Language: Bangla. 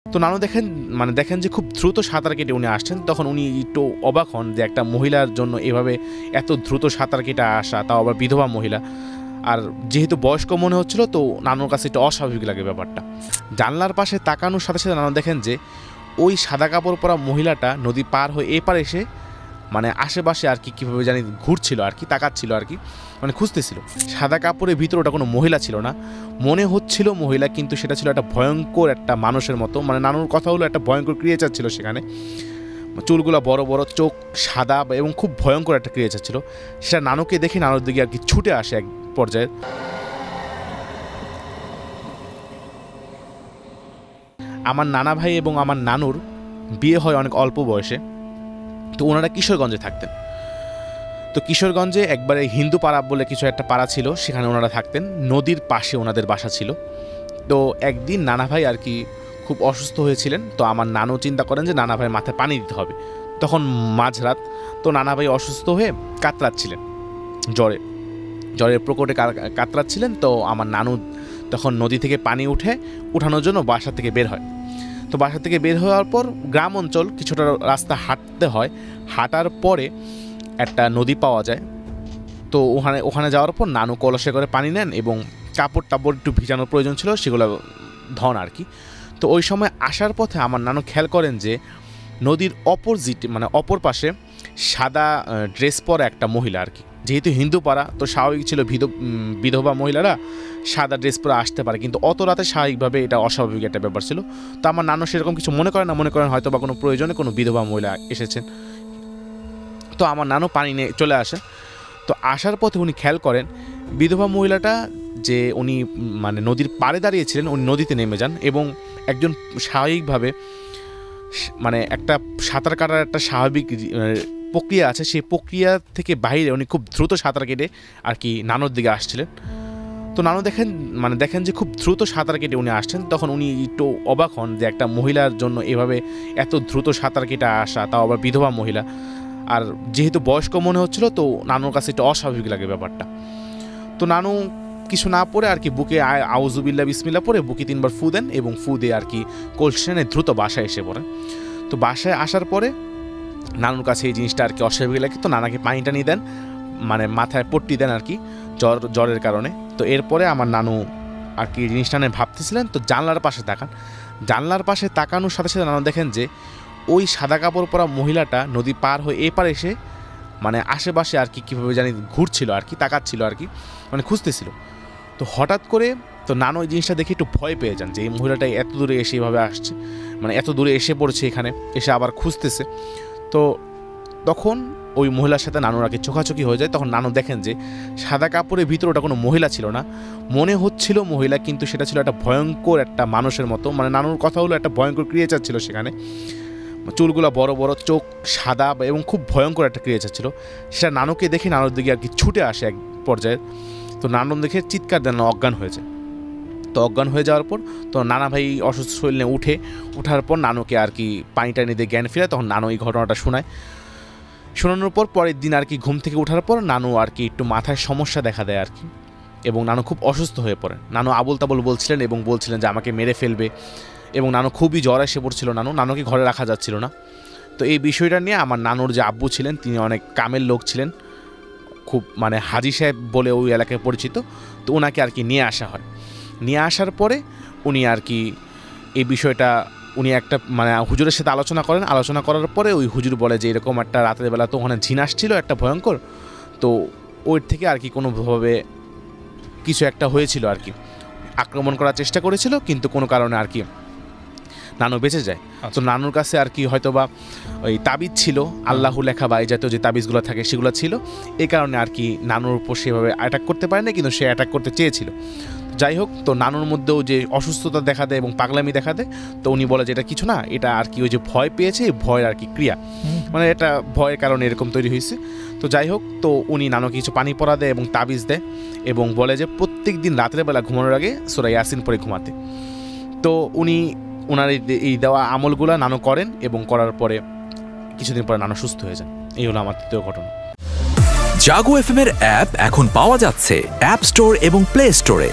তো নানু দেখেন যে খুব দ্রুত সাঁতার কেটে উনি আসছেন। তখন উনি একটু অবাক হন যে একটা মহিলার জন্য এভাবে এত দ্রুত সাঁতার কেটে আসা, তাও আবার বিধবা মহিলা। আর যেহেতু বয়স্ক মনে হচ্ছিল, তো নানুর কাছে একটু অস্বাভাবিক লাগে ব্যাপারটা। জানলার পাশে তাকানোর সাথে সাথে নানু দেখেন যে ওই সাদা কাপড় পরা মহিলাটা নদী পার হয়ে এপার এসে আশেপাশে আর কি কীভাবে জানি ঘুরছিল আর কি, তাকাচ্ছিল আর কি, খুঁজতেছিল। সাদা কাপড়ের ভিতরে ওটা কোনো মহিলা ছিল না, মনে হচ্ছিল মহিলা, কিন্তু সেটা ছিল একটা ভয়ঙ্কর একটা মানুষের মতো। নানুর কথা হলো একটা ভয়ঙ্কর ক্রিয়েচার ছিল সেখানে। চুলগুলো বড় বড়, চোখ সাদা এবং খুব ভয়ঙ্কর একটা ক্রিয়েচার ছিল। সেটা নানুকে দেখে নানুর দিকে আর কি ছুটে আসে এক পর্যায়ে। আমার নানা ভাই এবং আমার নানুর বিয়ে হয় অনেক অল্প বয়সে। তো ওনারা কিশোরগঞ্জে থাকতেন। তো কিশোরগঞ্জে একবারে হিন্দু পাড়া বলে কিছু একটা পাড়া ছিল, সেখানে ওনারা থাকতেন। নদীর পাশে ওনাদের বাসা ছিল। তো একদিন নানা ভাই আর কি খুব অসুস্থ হয়েছিলেন। তো আমার নানু চিন্তা করেন যে নানা ভাই মাথায় পানি দিতে হবে। তখন মাঝরাত। তো নানা ভাই অসুস্থ হয়ে কাতরাচ্ছিলেন, জ্বরের প্রকোপে কাতরাচ্ছিলেন। তো আমার নানু তখন নদী থেকে পানি উঠানোর জন্য বাসা থেকে বের হয়। তো বাসা থেকে বের হওয়ার পর গ্রাম অঞ্চল কিছুটা রাস্তা হাঁটতে হয়। হাঁটার পরে একটা নদী পাওয়া যায়। তো ওখানে যাওয়ার পর নানু কলসে করে পানি নেন এবং কাপড় টাপড় একটু ভিজানোর প্রয়োজন ছিল, সেগুলো ধন আর কি। তো ওই সময় আসার পথে আমার নানু খেয়াল করেন যে নদীর অপর পাশে সাদা ড্রেস পরা একটা মহিলা আর কি। যেহেতু হিন্দু পাড়া, তো স্বাভাবিক ছিল বিধবা মহিলারা সাদা ড্রেস পরে আসতে পারে, কিন্তু অত রাতে স্বাভাবিকভাবে এটা অস্বাভাবিক একটা ব্যাপার ছিল। তো আমার নানু সেরকম কিছু মনে করেন হয়তো বা কোনো প্রয়োজনে কোনো বিধবা মহিলা এসেছেন। তো আমার নানু পানি নিয়ে চলে আসে। তো আসার পথে উনি খেয়াল করেন বিধবা মহিলাটা যে উনি নদীর পাড়ে দাঁড়িয়েছিলেন, উনি নদীতে নেমে যান এবং একজন স্বাভাবিকভাবে একটা সাঁতার কাটার একটা স্বাভাবিক প্রক্রিয়া আছে, সেই প্রক্রিয়া থেকে বাইরে উনি খুব দ্রুত সাঁতার কেটে আর কি নানুর দিকে আসছিলেন। তো নানু দেখেন যে খুব দ্রুত সাঁতার কেটে উনি আসছেন। তখন উনি একটু অবাক হন যে একটা মহিলার জন্য এভাবে এত দ্রুত সাঁতার কেটে আসা, তাও আবার বিধবা মহিলা। আর যেহেতু বয়স্ক মনে হচ্ছিল, তো নানুর কাছে একটু অস্বাভাবিক লাগে ব্যাপারটা। তো নানু কিছু না পড়ে আর কি বুকে আউযুবিল্লাহ বিসমিল্লাহ পড়ে বুকে 3 বার ফু দেন এবং ফু দিয়ে আর কি কলসিনে দ্রুত বাসায় এসে পড়েন। তো বাসায় আসার পরে নানুর কাছে এই জিনিসটা আর কি অস্বাভাবিক লাগে। তো নানাকে পানিটা নিয়ে দেন, মাথায় পট্টি দেন আর কি জ্বরের কারণে। তো এরপরে আমার নানু আর কি জিনিসটা নিয়ে ভাবতেছিলেন। তো জানলার পাশে তাকানোর সাথে সাথে নানু দেখেন যে ওই সাদা কাপড় পরা মহিলাটা নদী পার হয়ে এপার এসে আশেপাশে আর কি কীভাবে জানি ঘুরছিল আর কি, তাকাচ্ছিল আর কি, খুঁজতেছিল। তো হঠাৎ করে তো নানু ওই জিনিসটা দেখে একটু ভয় পেয়ে যান যে এই মহিলাটা এত দূরে এসে এভাবে আসছে, এত দূরে এসে পড়ছে, এখানে এসে আবার খুঁজতেছে। তো তখন ওই মহিলার সাথে নানুর আগে চোখাচোখি হয়ে যায়। তখন নানু দেখেন যে সাদা কাপড়ের ভিতরে ওটা কোনো মহিলা ছিল না, মনে হচ্ছিল মহিলা, কিন্তু সেটা ছিল একটা ভয়ঙ্কর একটা মানুষের মতো। নানুর কথা হলো একটা ভয়ঙ্কর ক্রিয়েচার ছিল সেখানে। চুলগুলো বড় বড়, চোখ সাদা এবং খুব ভয়ঙ্কর একটা ক্রিয়েচার ছিল। সেটা নানুকে দেখে নানুর দিকে আর কি ছুটে আসে এক পর্যায়ে। তো নানু দেখে চিৎকার দেন, অজ্ঞান হয়ে যায়। তো অজ্ঞান হয়ে যাওয়ার পর তো নানা ভাই অসুস্থ শরীরে উঠার পর নানুকে আর কি পানিটা নিয়ে জ্ঞান ফিরায়। তখন নানু এই ঘটনাটা শোনানোর পর পরের দিন আর কি ঘুম থেকে ওঠার পর নানু আর কি একটু মাথায় সমস্যা দেখা দেয় আর কি, এবং নানু খুব অসুস্থ হয়ে পড়ে। নানু আবল তাবল বলছিলেন এবং বলছিলেন যে আমাকে মেরে ফেলবে, এবং নানু খুবই জ্বর এসে পড়ছিল। নানুকে ঘরে রাখা যাচ্ছিল না। তো এই বিষয়টা নিয়ে আমার নানুর যে আব্বু ছিলেন, তিনি অনেক কামের লোক ছিলেন, খুব হাজি সাহেব বলে ওই এলাকায় পরিচিত। তো ওনাকে আর কি নিয়ে আসা হয়। নিয়ে আসার পরে উনি আর কি এই বিষয়টা উনি একটা হুজুরের সাথে আলোচনা করার পরে ওই হুজুর বলে যে এরকম একটা রাতের বেলা তো ওখানে ঝিন আসছিল একটা ভয়ঙ্কর, তো ওই থেকে আর কি কোনোভাবে কিছু একটা হয়েছিল আর কি, আক্রমণ করার চেষ্টা করেছিল, কিন্তু কোনো কারণে আর কি নানু বেঁচে যায়। তো নানুর কাছে আর কি হয়তোবা ওই তাবিজ ছিল, আল্লাহ লেখা বা এই জাতীয় যে তাবিজগুলো থাকে সেগুলো ছিল। এই কারণে আর কি নানুর উপর সেভাবে অ্যাটাক করতে পারে না, কিন্তু সে অ্যাটাক করতে চেয়েছিল। যাই হোক, তো নানুর মধ্যেও যে অসুস্থতা দেখা দেয় এবং পাগলামি দেখা দেয়, তো উনি বলে যে এটা কিছু না, এটা আর কি ওই যে ভয় পেয়েছে, ভয়ের আর কি ক্রিয়া, এটা ভয়ের কারণে এরকম তৈরি হয়েছে। তো যাই হোক, তো উনি নানুকে কিছু পানি পরা দেয় এবং তাবিজ দেয় এবং বলে যে প্রত্যেক দিন রাতের বেলা ঘুমানোর আগে সূরা ইয়াসিন পড়ে ঘুমাতে। তো ওনার এই দেওয়া আমলগুলো নানু করেন এবং করার পরে কিছুদিন পরে নানু সুস্থ হয়ে যান। এই হলো আমার তৃতীয় ঘটনা। জাগো এফএম এর অ্যাপ এখন পাওয়া যাচ্ছে অ্যাপ স্টোর এবং প্লে স্টোরে।